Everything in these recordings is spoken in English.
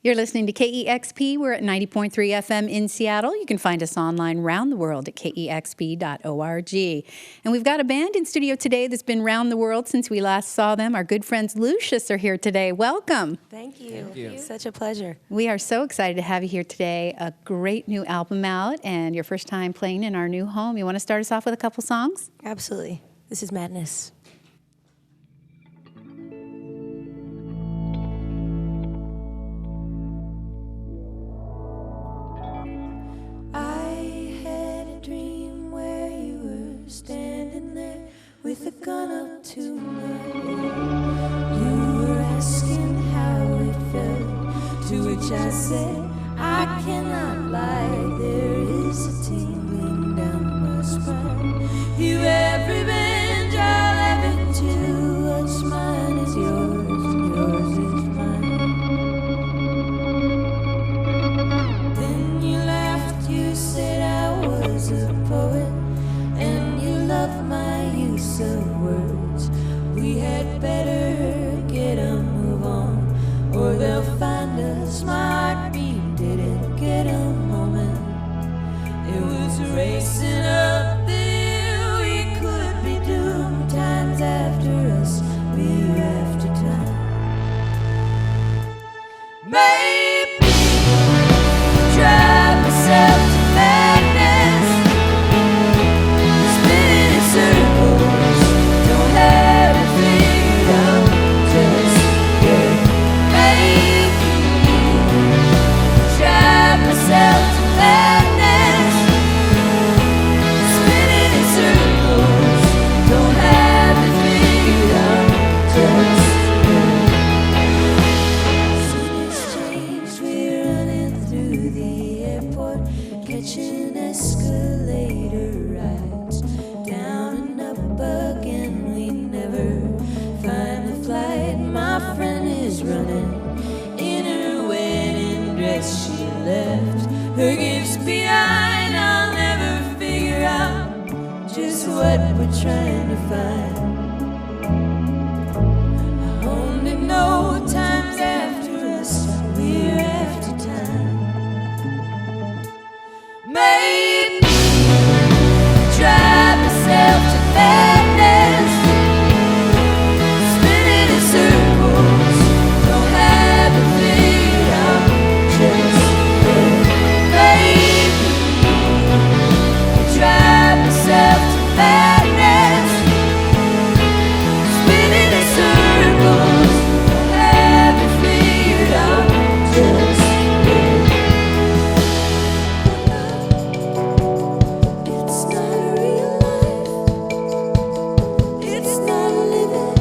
You're listening to KEXP. We're at 90.3 FM in Seattle. You can find us online around the world at KEXP.org. And we've got a band in studio today that's been around the world since we last saw them. Our good friends Lucius are here today. Welcome. Thank you. Thank you. Such a pleasure. We are so excited to have you here today. A great new album out and your first time playing in our new home. You want to start us off with a couple songs? Absolutely. This is Madness. Standing there with a gun up to my head. You were asking how it felt, to which I said, I cannot lie. There is a tingling down my spine. You have revenge, I'll have it too. What's mine is yours, and yours is mine. Then you laughed, you said I was a poet. Love my use of words. We had better get a move on, or they'll find us. My heartbeat didn't get a moment. It was racing up the hill. We could be doomed. Time's after us. We're after time. Maybe drive myself to madness. Her gifts behind, I'll never figure out just what we're trying to find. I only know time's after us, we're after time. Maybe drive myself to madness, spinning in circles, don't have to figure out just drive myself to madness, spinning in circles, don't have it figured out, just it's not a real life, it's not living,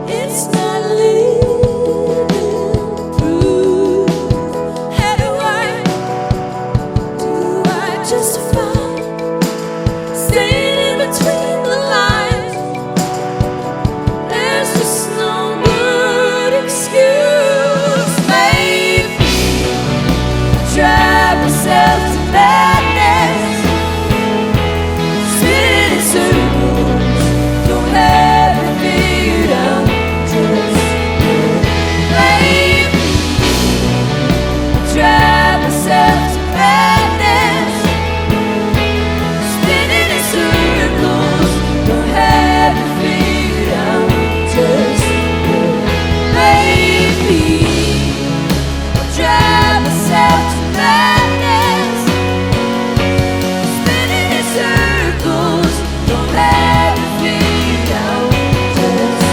it's not living proof. How do I justify staying in between the lines? There's just no good excuse. Maybe I drive myself to madness, spinning in circles, don't have it figured out, just maybe I drive myself to madness, spinning in circles, don't have it figured out, just maybe I'll drive myself to madness, spinning in circles, don't have it figured out, just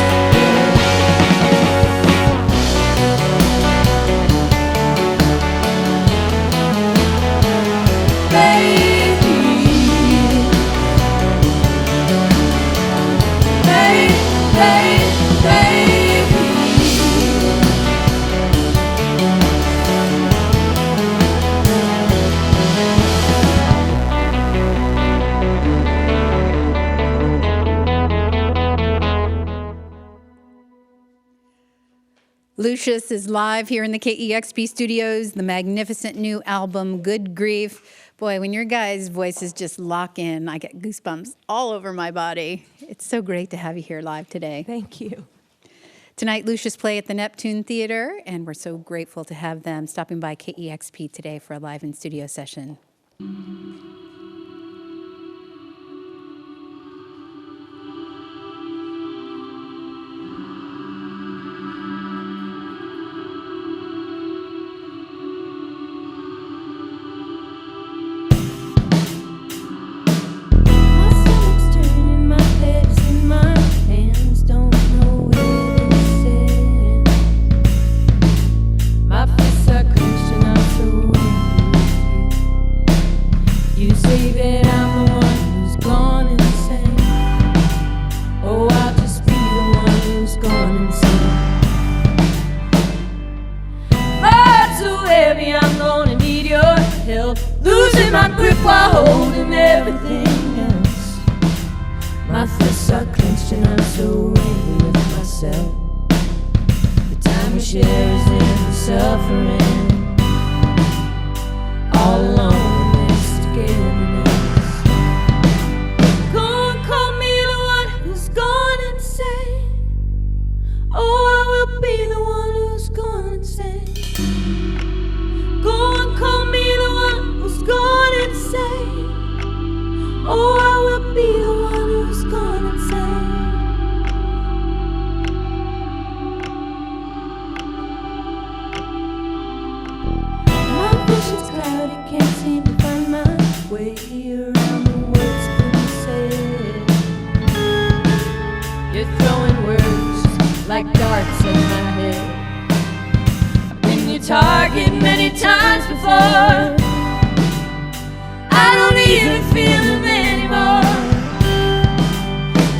Lucius is live here in the KEXP studios, the magnificent new album, Good Grief. Boy, when your guys' voices just lock in, I get goosebumps all over my body. It's so great to have you here live today. Thank you. Tonight, Lucius play at the Neptune Theater, and we're so grateful to have them stopping by KEXP today for a live in-studio session. Losing my grip while holding everything else. My fists are clenched and I'm so angry with myself. The time we share is in the suffering. All alone in this togetherness. Go and call me the one who's gone insane. Oh, I will be the one who's gone insane. Go and call me the one who's gone insane. Oh, I will be the one who's gone insane. My vision's cloudy, can't seem to find my way around the words being said. You're throwing words like darts at my head. Target many times before. I don't even feel them anymore.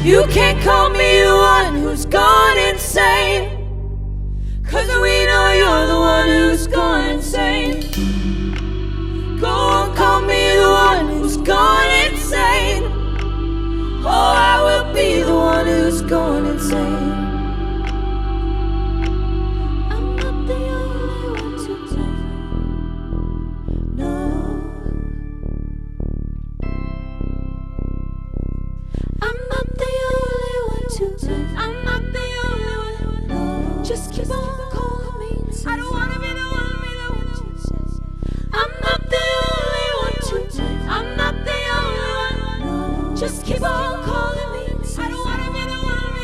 You can't call me the one who's gone insane, 'cause we know you're the one who's gone insane. Go and call me the one who's gone insane. Oh, I will be the one who's gone insane. I'm not the only one. No. Just keep on calling me. I don't wanna be the one, I'm not the only one. I'm not the only one. No. Just keep on calling me. I don't wanna be the one, I'm not the only one.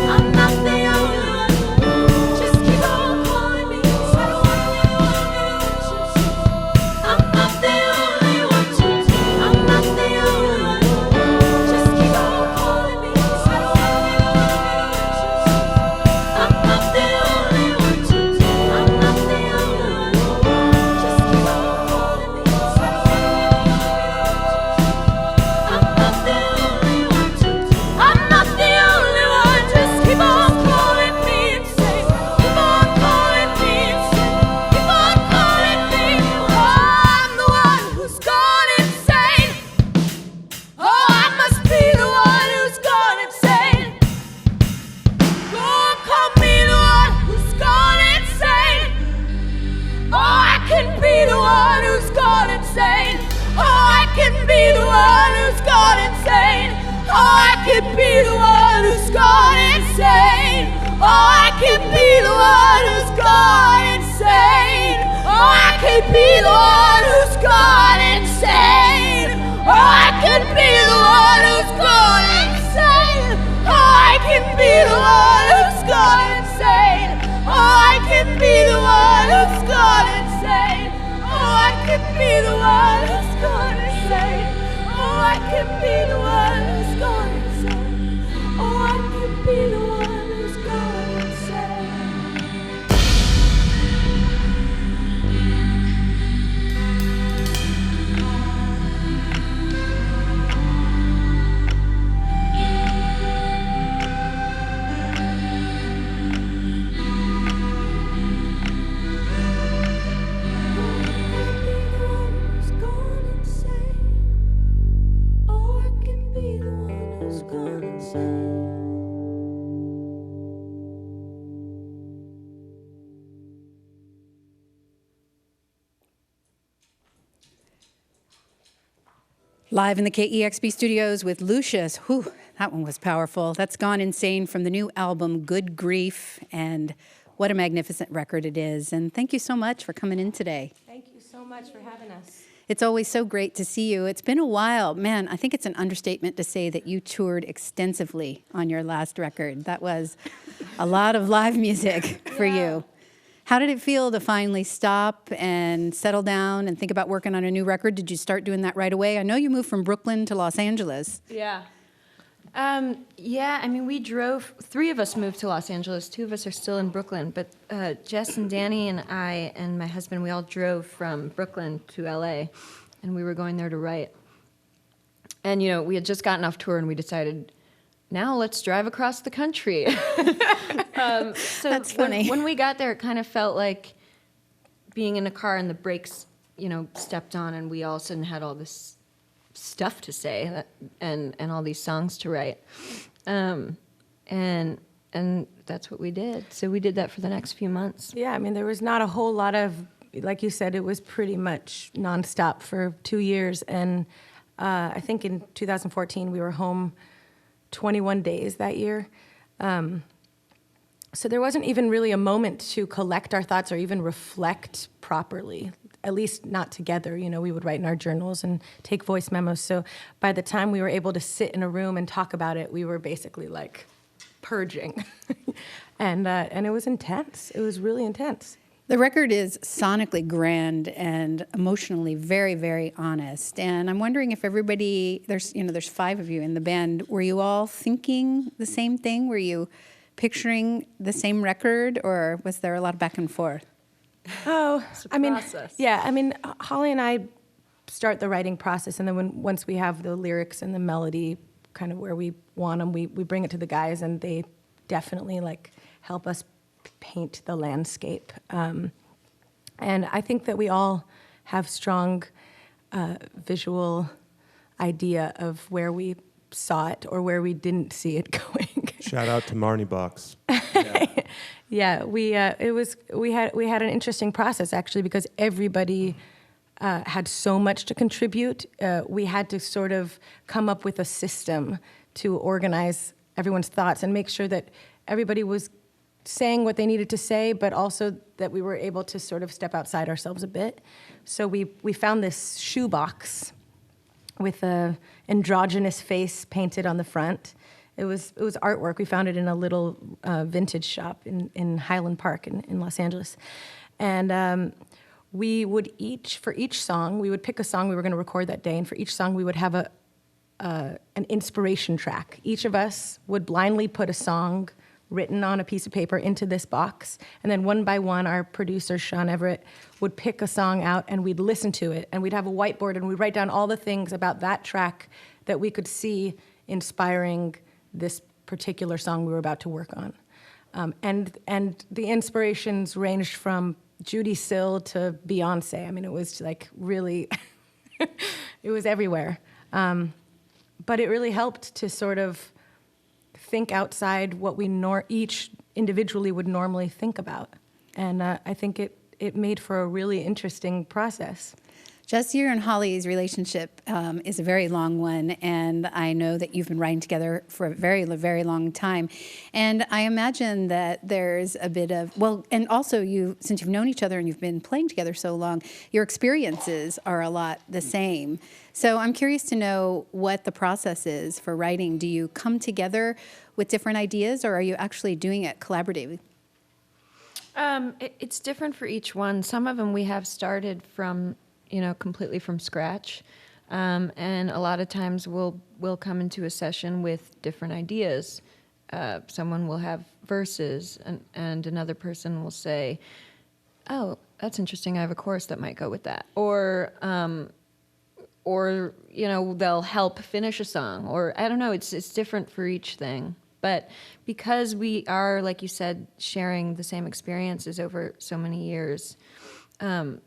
I'm not the only one. Just keep on calling me. I don't wanna be the one, I'm not the only one. I'm not the only one. Live in the KEXP studios with Lucius. Whew, That one was powerful. That's Gone Insane from the new album, Good Grief, and what a magnificent record it is. And thank you so much for coming in today. Thank you so much for having us. It's always so great to see you. It's been a while. Man, I think it's an understatement to say that you toured extensively on your last record. That was a lot of live music for you. How did it feel to finally stop and settle down and think about working on a new record? Did you start doing that right away? I know you moved from Brooklyn to Los Angeles. Yeah. I mean, we drove, 3 of us moved to Los Angeles, 2 of us are still in Brooklyn, but Jess and Danny and I and my husband, we all drove from Brooklyn to LA, and we were going there to write. And, we had just gotten off tour, and we decided, now let's drive across the country. So That's funny. When we got there, it kind of felt like being in a car and the brakes, stepped on, and we all of a sudden had all this stuff to say and all these songs to write, and that's what we did. So we did that for the next few months. Yeah, I mean, there was not a whole lot of, like you said, it was pretty much nonstop for 2 years. And I think in 2014 we were home 21 days that year. So there wasn't even really a moment to collect our thoughts or even reflect properly. At least not together. We would write in our journals and take voice memos. So by the time we were able to sit in a room and talk about it, we were basically like purging. and it was intense. It was really intense. The record is sonically grand and emotionally very, very honest. And I'm wondering if everybody, there's 5 of you in the band, were you all thinking the same thing? Were you picturing the same record, or was there a lot of back and forth? Oh, process. Holly and I start the writing process, and then once we have the lyrics and the melody kind of where we want them, we bring it to the guys, and they definitely help us paint the landscape. And I think that we all have strong visual idea of where we saw it or where we didn't see it going. Shout out to Marnie Box. Yeah, we had an interesting process actually, because everybody had so much to contribute. We had to sort of come up with a system to organize everyone's thoughts and make sure that everybody was saying what they needed to say, but also that we were able to sort of step outside ourselves a bit. So we found this shoebox with a androgynous face painted on the front. It was artwork. We found it in a little vintage shop in Highland Park in Los Angeles. And we would for each song, we would pick a song we were going to record that day, and for each song we would have an inspiration track. Each of us would blindly put a song written on a piece of paper into this box, and then one by one, our producer, Sean Everett, would pick a song out, and we'd listen to it, and we'd have a whiteboard, and we'd write down all the things about that track that we could see inspiring this particular song we were about to work on. And the inspirations ranged from Judy Sill to Beyonce. I mean, it was really, it was everywhere. But it really helped to sort of think outside what we each individually would normally think about. And I think it made for a really interesting process. Jess, your and Holly's relationship is a very long one, and I know that you've been writing together for a very, very long time. And I imagine that there's a bit of, and also since you've known each other and you've been playing together so long, your experiences are a lot the same. So I'm curious to know what the process is for writing. Do you come together with different ideas, or are you actually doing it collaboratively? It's different for each one. Some of them we have started from completely from scratch. And a lot of times we'll come into a session with different ideas. Someone will have verses, and another person will say, oh, that's interesting, I have a chorus that might go with that. Or they'll help finish a song, or I don't know, it's different for each thing. But because we are, like you said, sharing the same experiences over so many years,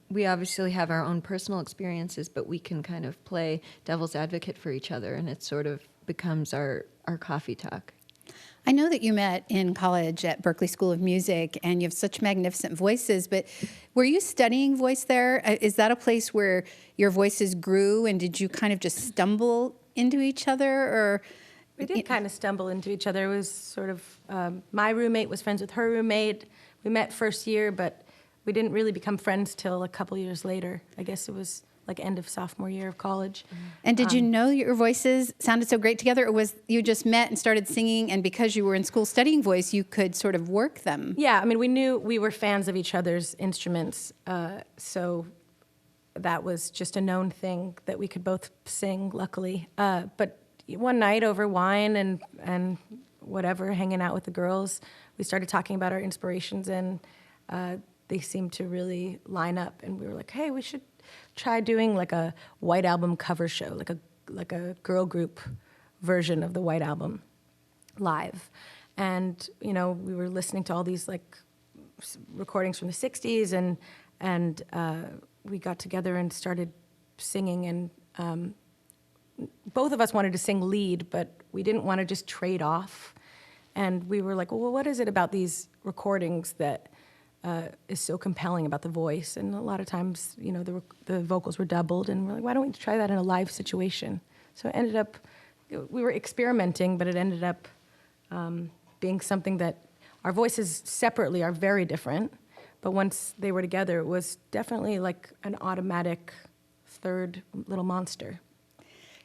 we obviously have our own personal experiences, but we can kind of play devil's advocate for each other, and it sort of becomes our coffee talk. I know that you met in college at Berklee School of Music, and you have such magnificent voices, but were you studying voice there? Is that a place where your voices grew, and did you kind of just stumble into each other? Or We did kind of stumble into each other. It was sort of, my roommate was friends with her roommate. We met first year, but we didn't really become friends till a couple years later. I guess it was like end of sophomore year of college. And did you know your voices sounded so great together, or was you just met and started singing, and because you were in school studying voice, you could sort of work them? Yeah, I mean, we knew we were fans of each other's instruments, so that was just a known thing that we could both sing, luckily. But one night over wine and whatever, hanging out with the girls, we started talking about our inspirations, and they seemed to really line up. And we were like, hey, we should try doing like a White Album cover show, like a girl group version of the White Album live. And we were listening to all these like recordings from the '60s, and we got together and started singing. And both of us wanted to sing lead, but we didn't want to just trade off. And we were like, well, what is it about these recordings that is so compelling about the voice? And a lot of times, the vocals were doubled, and we're like, why don't we try that in a live situation? So it ended up, we were experimenting, but it ended up being something that our voices separately are very different, but once they were together, it was definitely like an automatic third little monster.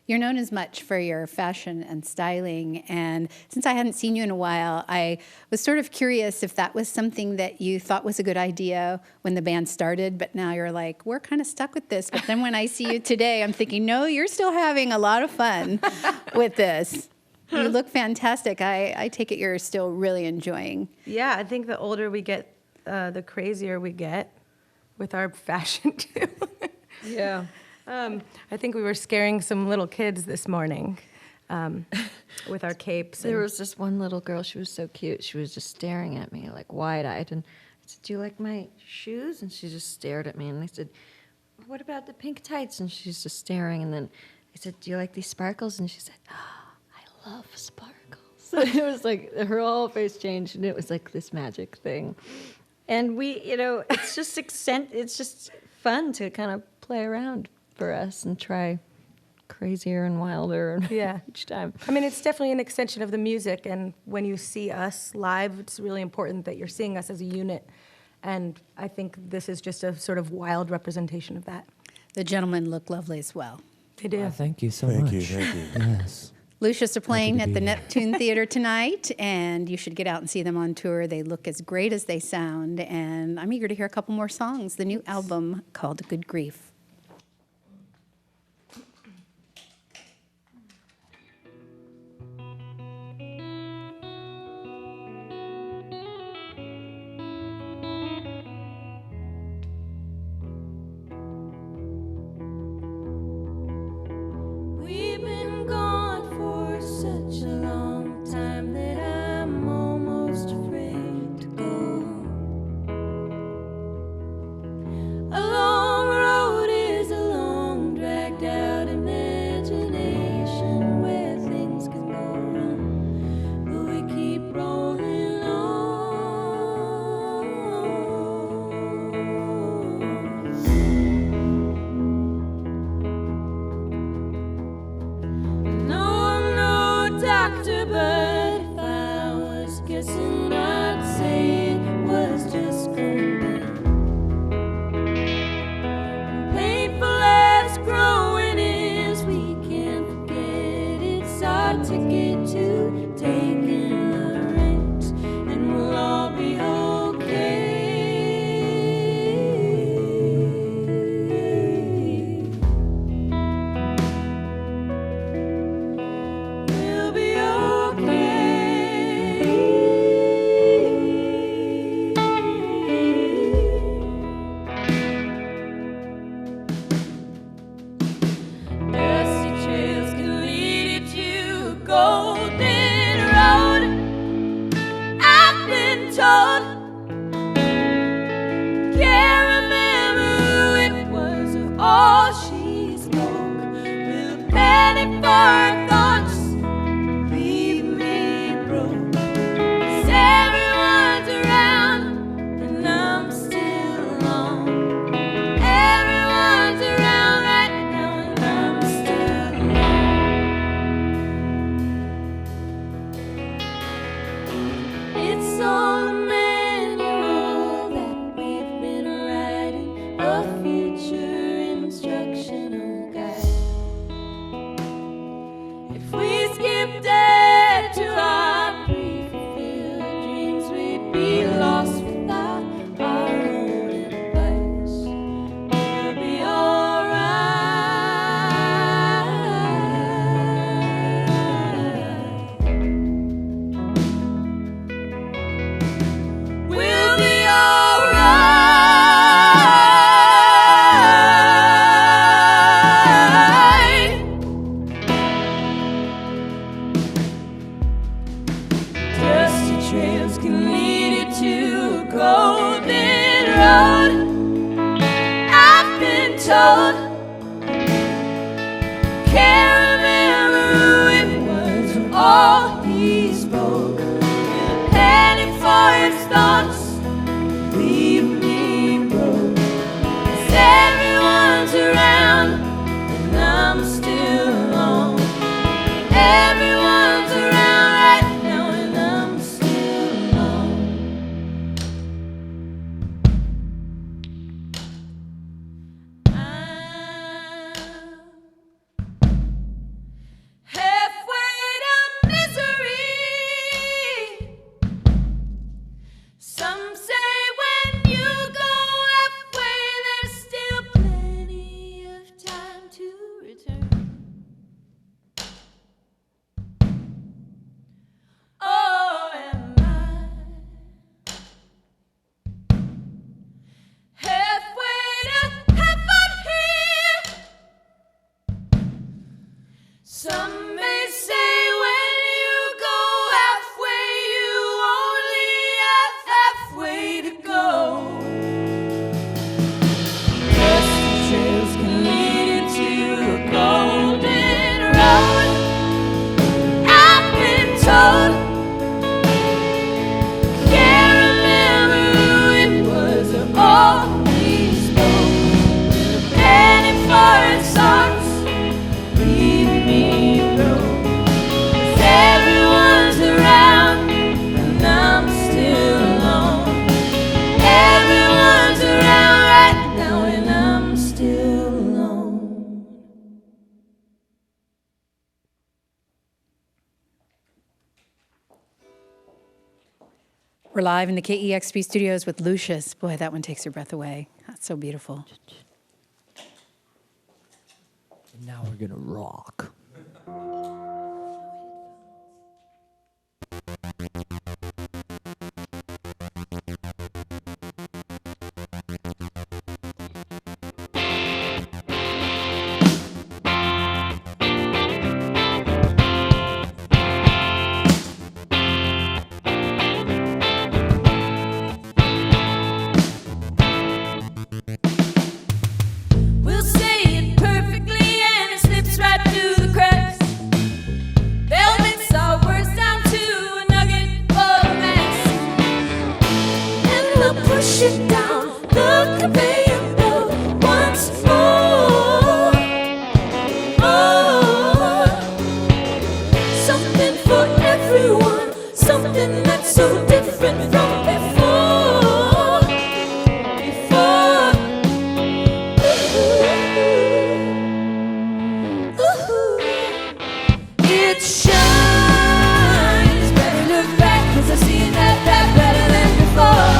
You're known as much for your fashion and styling, and since I hadn't seen you in a while, I was sort of curious if that was something that you thought was a good idea when the band started, but now you're like, we're kind of stuck with this. But then when I see you today, I'm thinking, no, you're still having a lot of fun with this. You look fantastic. I take it you're still really enjoying. Yeah, I think the older we get, the crazier we get with our fashion, too. Yeah. I think we were scaring some little kids this morning with our capes. There was this one little girl, she was so cute. She was just staring at me, like wide-eyed. And I said, do you like my shoes? And she just stared at me. And I said, what about the pink tights? And she's just staring. And then I said, do you like these sparkles? And she said, oh, I love sparkles. So it was like her whole face changed, and it was like this magic thing. And we, it's just fun to kind of play around for us and try crazier and wilder each time. I mean, it's definitely an extension of the music, and when you see us live, it's really important that you're seeing us as a unit, and I think this is just a sort of wild representation of that. The gentlemen look lovely as well. They do. Thank you so much. Thank you. Yes. Lucius are playing Happy at to the be here. Neptune Theater tonight, and you should get out and see them on tour. They look as great as they sound, and I'm eager to hear a couple more songs. The new album called Good Grief. We've been gone for such a long time that I'm almost afraid to go. A long road is a long, dragged out imagination where things can go wrong, but we keep rolling on. No, I'm no doctor, but if I was guessing, I'd say it was just cold. Painful as growing is, we can't forget it's hard to get to taking the reins, and we'll all be okay. We'll be okay. Dusty trails can lead you to a golden road, I've been told. Can't remember who it was or all she spoke. We'll panic for our thoughts, leave me broke. 'Cause everyone's around and I'm still alone. Everyone's around right now and I'm still alone. first thoughts leave me broke. 'Cause everyone's around and I'm still alone. Everyone's around right now and I'm still alone. Halfway to misery. Some say when you go halfway, there's still plenty of time to return. Oh, am I halfway to heaven here? Some may say when you go halfway, you only have halfway to go. Dusty trails can lead you to a golden road. I've been told. Can't remember who it was or always spoke. A penny for its socks. Leave me broke. 'Cause everyone's around and I'm still alone. Everyone's around right now and I'm still alone. We're live in the KEXP studios with Lucius. Boy, that one takes your breath away. That's so beautiful. And now we're gonna rock. We'll say it perfectly and it slips right through the cracks. They'll mix our words down to a nugget of a mess. And they'll push it down the conveyor belt once more. Oh, something for everyone, something that's so different from before. Before. It shines. Better look back, 'cause I've seen that better than before.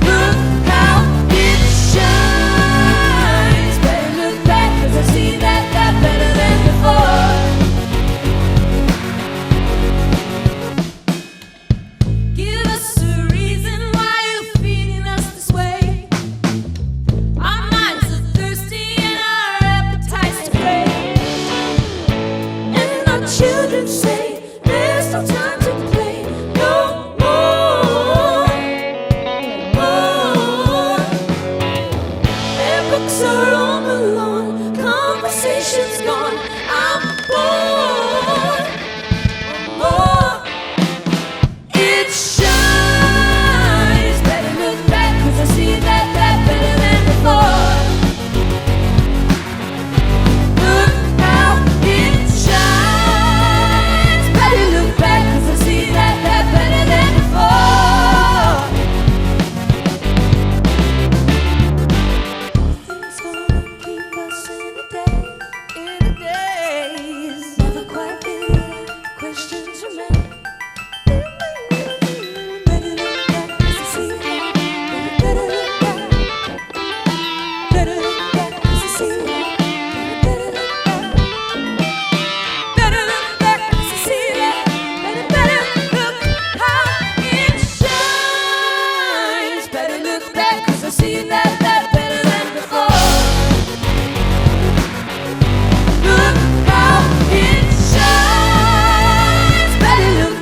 Look how it shines. Better look back, 'cause I've seen that better than before. Give us a reason why you're feeding us this way. Our minds are thirsty and our appetites to pray. And our children say there's no time to play no more. Oh, their books are all alone, conversation's gone. I'm bored. More. It shines. Better look back, 'cause I see that better than before. Look how it shines. Better look back, 'cause I see that better than before. Nothing's gonna keep us in the days. Never quite clear, questions remain. Better look back, 'cause I see that. Better look back. Better look back, 'cause I see that. Better look back. Better look back, 'cause I see that. Better look how it shines. Better look back, 'cause I see that better than before. Look how it shines. Better look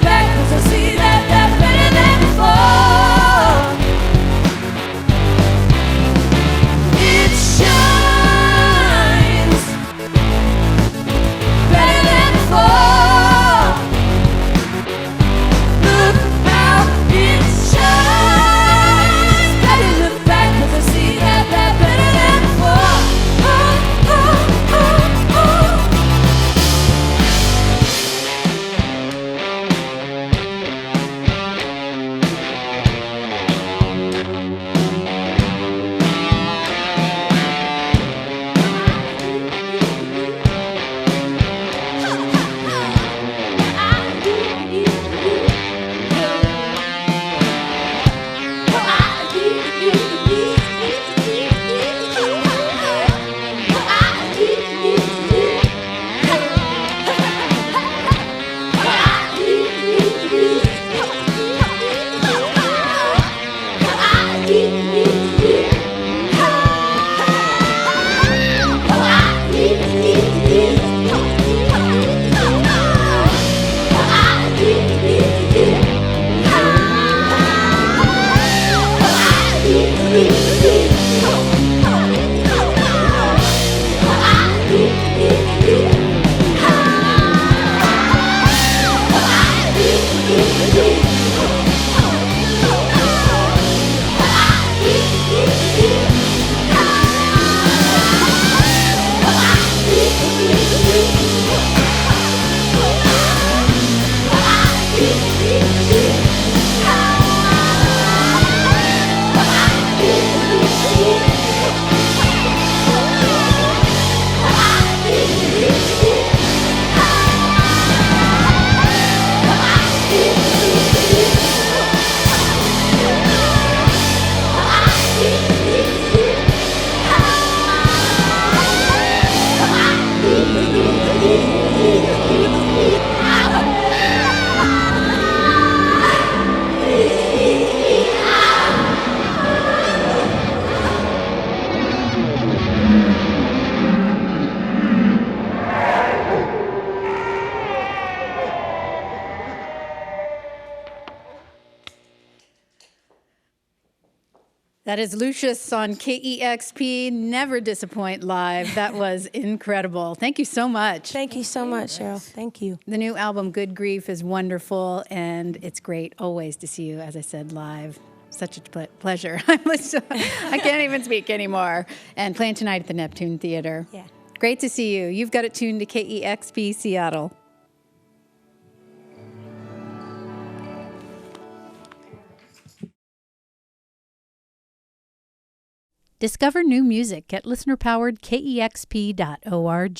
That is Lucius on KEXP. Never disappoint live. That was incredible. Thank you so much. Thank you so much, Cheryl. Thank you. The new album, Good Grief, is wonderful, and it's great always to see you, as I said, live. Such a pleasure. I can't even speak anymore. And playing tonight at the Neptune Theater. Yeah. Great to see you. You've got it tuned to KEXP Seattle. Discover new music at listener-powered KEXP.org.